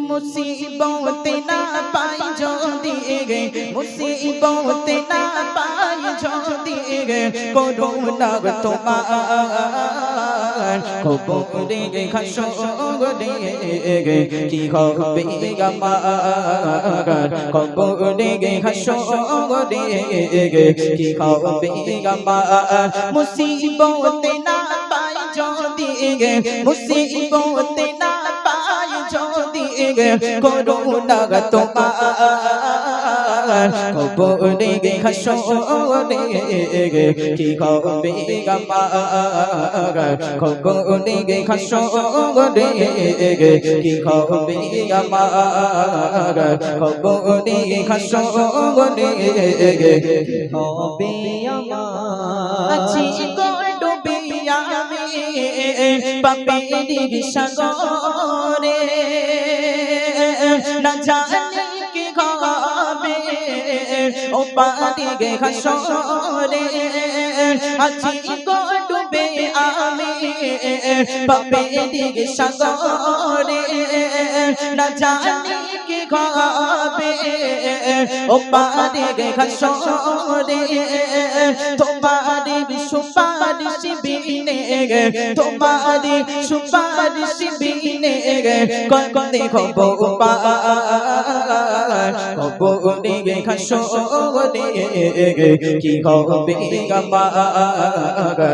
मुसीबत ना पाई जो दिए मुसीबत ना पाई जो दिए कोरोना তোমার কবরে হাসরে কি হবে আমার কবরে হাসরে কি হবে আমার মুসিবত না পাই जो दिए मुसीबत ना पाई जो दिए कोरोना তোমার কবরে হাসরে কি হবে আমার কবরে হাসরে কি হবে আমার কবরে হাসরে কি হবে আমার আছি ডুবে আমি পাপের সাগরে না জানি কি হবে ও পারি গে হাসরে আছি ডুবে আমি পাপের সাগরে না জানি কি হবে ও পারি গে হাসরে তোমারি সুপারিশ বিনে তোমারি সুপারিশ বিনে কখনে হব পার কবরে হাসরে কি হবে আমার